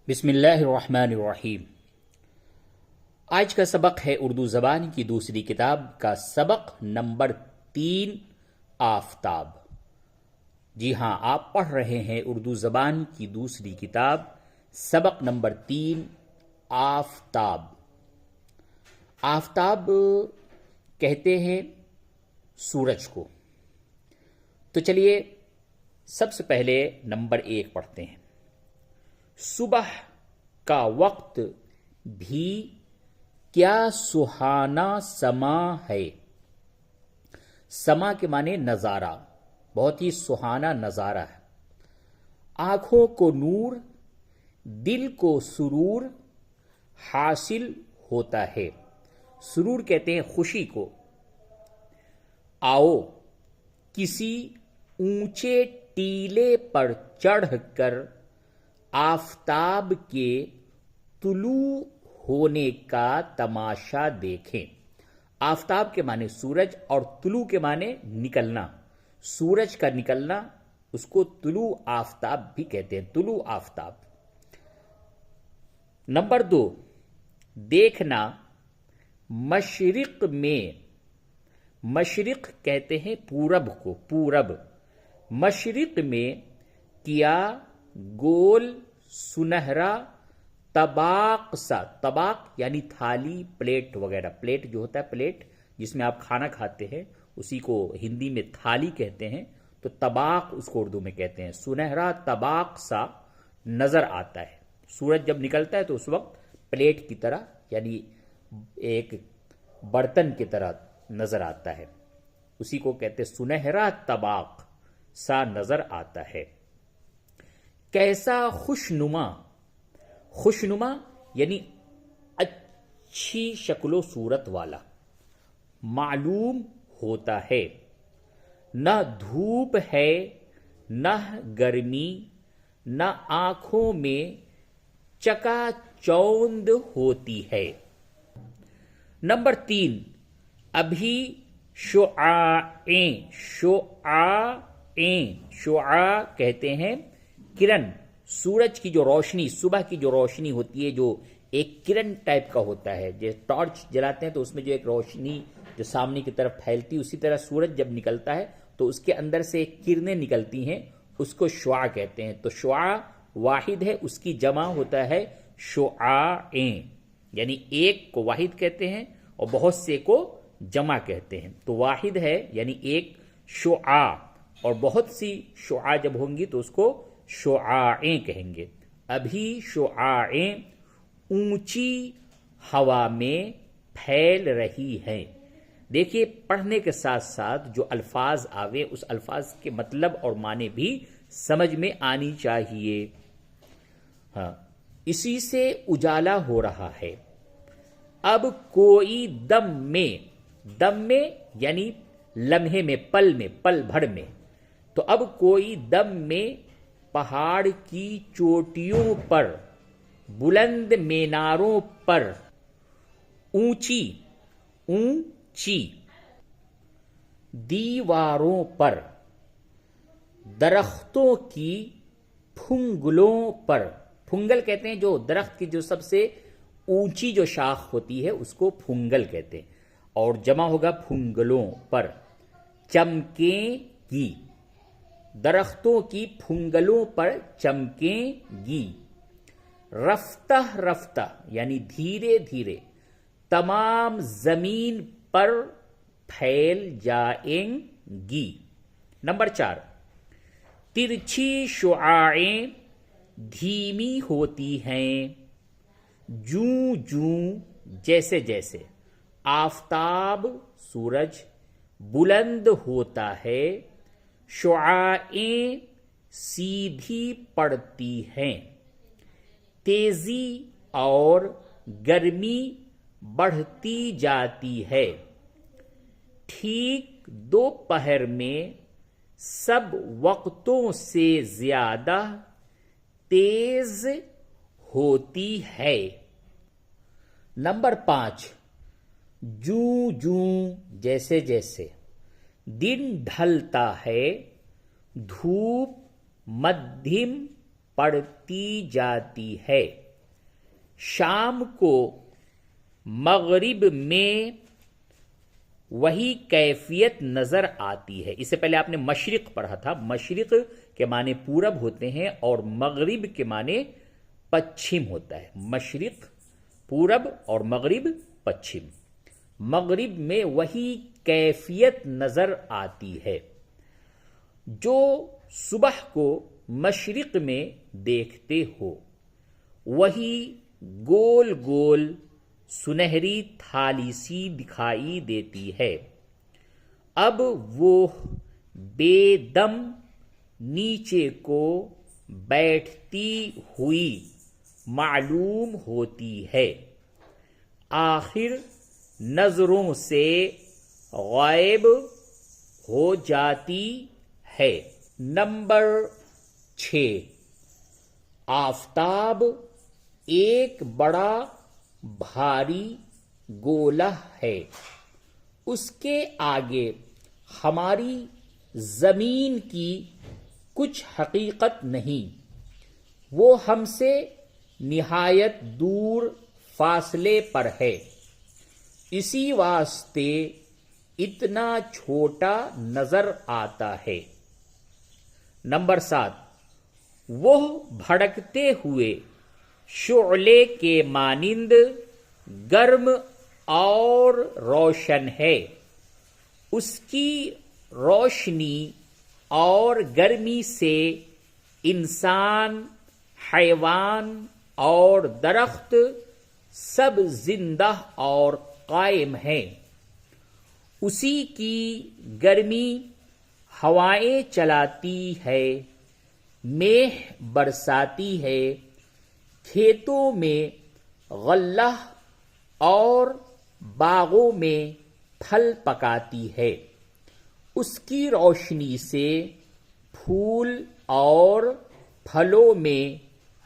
بسم اللہ الرحمن الرحیم۔ آج کا سبق ہے اردو زبان کی دوسری کتاب کا سبق نمبر 3 آفتاب۔ جی ہاں، آپ پڑھ رہے ہیں اردو زبان کی دوسری کتاب سبق نمبر 3 آفتاب۔ آفتاب کہتے ہیں سورج کو۔ تو چلیے سب سے پہلے نمبر 1 پڑھتے ہیں۔ صبح کا وقت بھی کیا سہانا سما ہے۔ سما کے معنی نظارہ، بہت ہی سہانا نظارہ ہے۔ آنکھوں کو نور، دل کو سرور حاصل ہوتا ہے۔ سرور کہتے ہیں خوشی کو۔ آؤ کسی اونچے ٹیلے پر چڑھ کر آفتاب کے طلوع ہونے کا تماشا دیکھیں۔ آفتاب کے معنی سورج اور طلوع کے معنی نکلنا، سورج کا نکلنا، اس کو طلوع آفتاب بھی کہتے ہیں، طلوع آفتاب۔ نمبر 2، دیکھنا مشرق میں۔ مشرق کہتے ہیں پورب کو، پورب۔ مشرق میں کیا گول سنہرا طباق سا، طباق یعنی تھالی، پلیٹ وغیرہ، پلیٹ جو ہوتا ہے، پلیٹ جس میں آپ کھانا کھاتے ہیں اسی کو ہندی میں تھالی کہتے ہیں، تو طباق اس کو اردو میں کہتے ہیں۔ سنہرا طباق سا نظر آتا ہے۔ سورج جب نکلتا ہے تو اس وقت پلیٹ کی طرح یعنی ایک برتن کی طرح نظر آتا ہے، اسی کو کہتے ہیں سنہرا طباق سا نظر آتا ہے۔ کیسا خوشنما، خوشنما یعنی اچھی شکل و صورت والا، معلوم ہوتا ہے۔ نہ دھوپ ہے نہ گرمی، نہ آنکھوں میں چکا چوند ہوتی ہے۔ نمبر 3، ابھی شعاعیں۔ شعاعیں، شعاع کہتے ہیں کرن، سورج کی جو روشنی، صبح کی جو روشنی ہوتی ہے، جو ایک کرن ٹائپ کا ہوتا ہے، جیسے ٹارچ جلاتے ہیں تو اس میں جو ایک روشنی جو سامنے کی طرف پھیلتی، اسی طرح سورج جب نکلتا ہے تو اس کے اندر سے ایک کرنیں نکلتی ہیں، اس کو شعاع کہتے ہیں۔ تو شعاع واحد ہے، اس کی جمع ہوتا ہے شعاعیں، یعنی ایک کو واحد کہتے ہیں اور بہت سے کو جمع کہتے ہیں۔ تو واحد ہے یعنی ایک شعاع، اور بہت سی شعاع جب ہوں گی تو اس کو شعاعیں کہیں گے۔ ابھی شعاعیں اونچی ہوا میں پھیل رہی ہیں۔ دیکھیے پڑھنے کے ساتھ ساتھ جو الفاظ آوے اس الفاظ کے مطلب اور معنی بھی سمجھ میں آنی چاہیے۔ ہاں، اسی سے اجالا ہو رہا ہے۔ اب کوئی دم میں، دم میں یعنی لمحے میں، پل میں، پل بھر میں، تو اب کوئی دم میں پہاڑ کی چوٹیوں پر، بلند میناروں پر، اونچی اونچی دیواروں پر، درختوں کی پھنگلوں پر۔ پھنگل کہتے ہیں جو درخت کی جو سب سے اونچی جو شاخ ہوتی ہے اس کو پھنگل کہتے ہیں، اور جمع ہوگا پھنگلوں پر۔ چمکیں گی، درختوں کی پھنگلوں پر چمکیں گی۔ رفتہ رفتہ یعنی دھیرے دھیرے، تمام زمین پر پھیل جائیں گی۔ نمبر 4، ترچھی شعاعیں دھیمی ہوتی ہیں، جوں جوں جیسے جیسے آفتاب سورج بلند ہوتا ہے، شعاعیں سیدھی پڑتی ہیں، تیزی اور گرمی بڑھتی جاتی ہے۔ ٹھیک دوپہر میں سب وقتوں سے زیادہ تیز ہوتی ہے۔ نمبر 5، جوں جوں جیسے جیسے دن ڈھلتا ہے، دھوپ مدھم پڑتی جاتی ہے. شام کو مغرب میں وہی کیفیت نظر آتی ہے. اس سے پہلے آپ نے مشرق پڑھا تھا. مشرق کے معنی پورب ہوتے ہیں اور مغرب کے معنی پچھم ہوتا ہے. مشرق پورب اور مغرب پچھم. مغرب میں وہی کیفیت نظر آتی ہے جو صبح کو مشرق میں دیکھتے ہو. وہی گول گول سنہری تھالی سی دکھائی دیتی ہے. اب وہ بے دم نیچے کو بیٹھتی ہوئی معلوم ہوتی ہے. آخر نظروں سے غائب ہو جاتی ہے. نمبر 6، آفتاب ایک بڑا بھاری گولہ ہے. اس کے آگے ہماری زمین کی کچھ حقیقت نہیں. وہ ہم سے نہایت دور فاصلے پر ہے. اسی واسطے اتنا چھوٹا نظر آتا ہے. نمبر 7، وہ بھڑکتے ہوئے شعلے کے مانند گرم اور روشن ہے. اس کی روشنی اور گرمی سے انسان، حیوان اور درخت سب زندہ اور قائم ہیں. اسی کی گرمی ہوائیں چلاتی ہے، میہ برساتی ہے، کھیتوں میں غلہ اور باغوں میں پھل پکاتی ہے. اس کی روشنی سے پھول اور پھلوں میں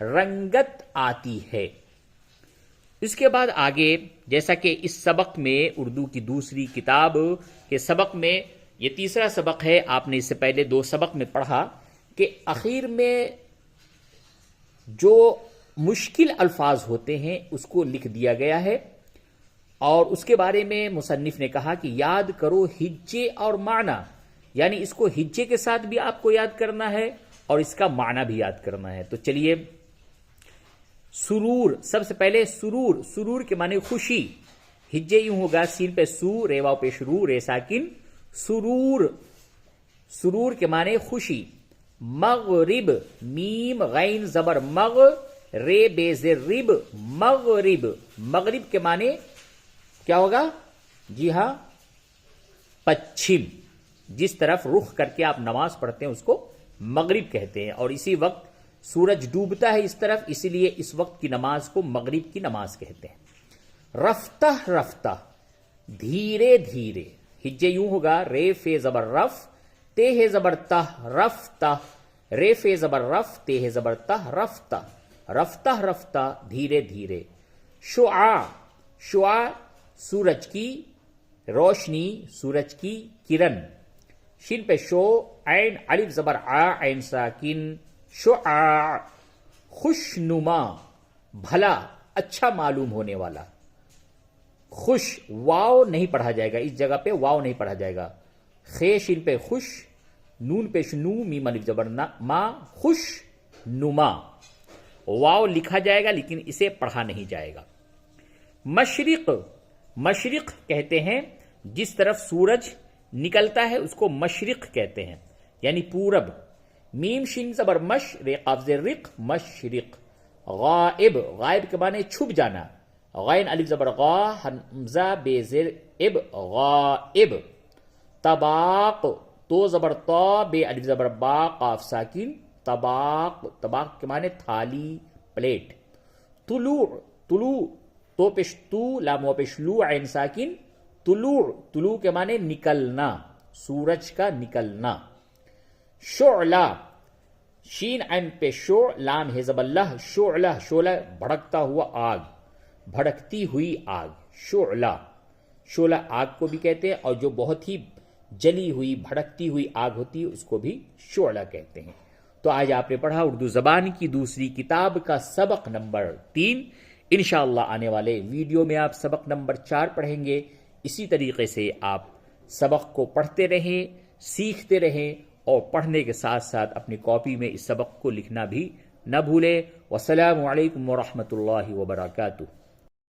رنگت آتی ہے. اس کے بعد آگے، جیسا کہ اس سبق میں اردو کی دوسری کتاب کے سبق میں یہ تیسرا سبق ہے، آپ نے اس سے پہلے 2 سبق میں پڑھا کہ اخیر میں جو مشکل الفاظ ہوتے ہیں اس کو لکھ دیا گیا ہے، اور اس کے بارے میں مصنف نے کہا کہ یاد کرو ہجے اور معنی، یعنی اس کو ہجے کے ساتھ بھی آپ کو یاد کرنا ہے اور اس کا معنی بھی یاد کرنا ہے. تو چلیے، سرور، سب سے پہلے سرور. سرور کے معنی خوشی. ہجے یوں ہوگا، سین پہ سو، رے واو پیش رو، رے ساکن، سرور. سرور کے معنی خوشی. مغرب، میم غین زبر مغ، رے بے زر رب، مغرب. مغرب کے معنی کیا ہوگا؟ جی ہاں، پچھم. جس طرف رخ کر کے آپ نماز پڑھتے ہیں اس کو مغرب کہتے ہیں، اور اسی وقت سورج ڈوبتا ہے اس طرف، اسی لیے اس وقت کی نماز کو مغرب کی نماز کہتے ہیں. رفتہ رفتہ، دھیرے دھیرے. ہجے یوں ہوگا، رے فے زبر رف، تے ہے زبر تہ، رفتہ. رے فے زبر رف، تے ہے زبر تہ، رفتہ. رفتہ رفتہ، دھیرے دھیرے. شعاع. شعاع سورج کی روشنی، سورج کی کرن. شین پہ شو، عین الف زبر آ، عین ساکن، شعاع. خوشنما، بھلا، اچھا معلوم ہونے والا. خوش، واو نہیں پڑھا جائے گا، اس جگہ پہ واو نہیں پڑھا جائے گا. خے شین پہ خوش، نون پہ شنو، میم الف زبر ما، خوش نما. واو لکھا جائے گا لیکن اسے پڑھا نہیں جائے گا. مشرق. مشرق کہتے ہیں جس طرف سورج نکلتا ہے اس کو مشرق کہتے ہیں، یعنی پورب. میم شین زبر مش، رے قاف زیر رق، مشرق. غائب. غائب کے معنی چھپ جانا. غین الف زبر غا، حمزہ بے زیر اب، غائب. طباق. تو زبر طا، بے الف زبر با، قاف ساکن، طباق. طباق کے معنی تھالی، پلیٹ. طلوع. طلوع، تو پیش تو، لام و پیش لو، عین ساکن، طلوع. طلوع کے معنی نکلنا، سورج کا نکلنا. شعلہ. شین عین پہ شو، لام ہے زبر لہ، شعلہ. شعلہ بھڑکتا ہوا آگ، بھڑکتی ہوئی آگ، شعلہ. شعلہ آگ کو بھی کہتے ہیں، اور جو بہت ہی جلی ہوئی بھڑکتی ہوئی آگ ہوتی ہے اس کو بھی شعلہ کہتے ہیں. تو آج آپ نے پڑھا اردو زبان کی دوسری کتاب کا سبق نمبر 3. انشاءاللہ آنے والے ویڈیو میں آپ سبق نمبر 4 پڑھیں گے. اسی طریقے سے آپ سبق کو پڑھتے رہیں، سیکھتے رہیں، اور پڑھنے کے ساتھ ساتھ اپنی کاپی میں اس سبق کو لکھنا بھی نہ بھولیں. والسلام علیکم ورحمۃ اللہ وبرکاتہ.